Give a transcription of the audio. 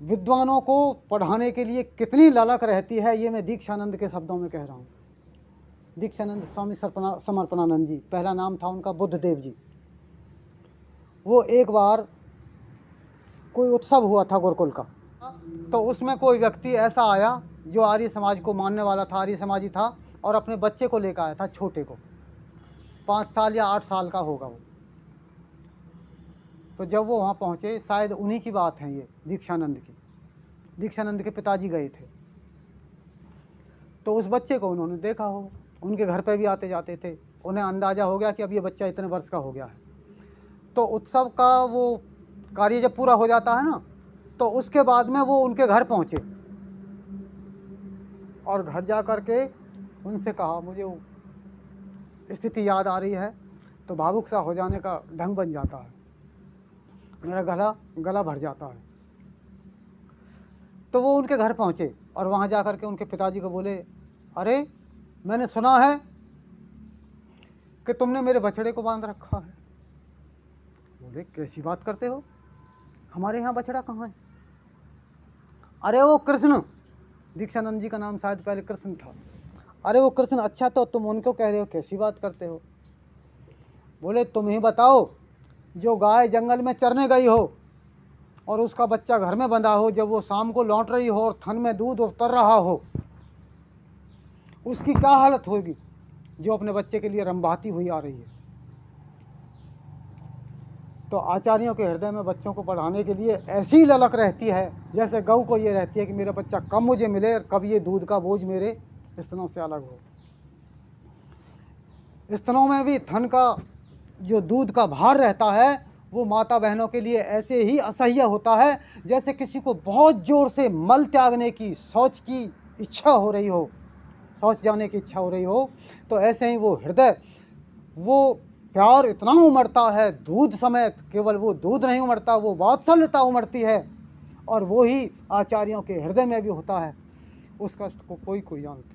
विद्वानों को पढ़ाने के लिए कितनी ललक रहती है, ये मैं दीक्षानंद के शब्दों में कह रहा हूँ। दीक्षानंद स्वामी समर्पणानंद जी, पहला नाम था उनका बुद्धदेव जी। वो एक बार कोई उत्सव हुआ था गुरुकुल का, तो उसमें कोई व्यक्ति ऐसा आया जो आर्य समाज को मानने वाला था, आर्य समाजी था, और अपने बच्चे को लेकर आया था, छोटे को, 5 साल या 8 साल का होगा वो। तो जब वो वहाँ पहुँचे, शायद उन्हीं की बात है ये, दीक्षानंद की, दीक्षानंद के पिताजी गए थे। तो उस बच्चे को उन्होंने देखा हो, उनके घर पे भी आते जाते थे, उन्हें अंदाज़ा हो गया कि अब ये बच्चा इतने वर्ष का हो गया है। तो उत्सव का वो कार्य जब पूरा हो जाता है ना, तो उसके बाद में वो उनके घर पहुँचे और घर जा कर के उनसे कहा, मुझे वो स्थिति याद आ रही है तो भावुक सा हो जाने का ढंग बन जाता है, मेरा गला भर जाता है। तो वो उनके घर पहुँचे और वहाँ जा कर के उनके पिताजी को बोले, अरे मैंने सुना है कि तुमने मेरे बछड़े को बांध रखा है। बोले, कैसी बात करते हो, हमारे यहाँ बछड़ा कहाँ है? अरे वो कृष्ण, दीक्षानंद जी का नाम शायद पहले कृष्ण था। अरे वो कृष्ण, अच्छा तो तुम उनको कह रहे हो, कैसी बात करते हो? बोले, तुम ही बताओ, जो गाय जंगल में चरने गई हो और उसका बच्चा घर में बंधा हो, जब वो शाम को लौट रही हो और थन में दूध उतर रहा हो, उसकी क्या हालत होगी जो अपने बच्चे के लिए रंभाती हुई आ रही है। तो आचार्यों के हृदय में बच्चों को पढ़ाने के लिए ऐसी ललक रहती है जैसे गऊ को ये रहती है कि मेरा बच्चा कब मुझे मिले और कब ये दूध का बोझ मेरे स्तनों से अलग हो। स्तनों में भी थन का जो दूध का भार रहता है वो माता बहनों के लिए ऐसे ही असह्य होता है जैसे किसी को बहुत ज़ोर से मल त्यागने की, शौच की इच्छा हो रही हो, शौच जाने की इच्छा हो रही हो। तो ऐसे ही वो हृदय, वो प्यार इतना उमड़ता है दूध समेत, केवल वो दूध नहीं उमड़ता, वो वात्सल्यता उमड़ती है, और वो ही आचार्यों के हृदय में भी होता है। उस कष्ट को कोई जानते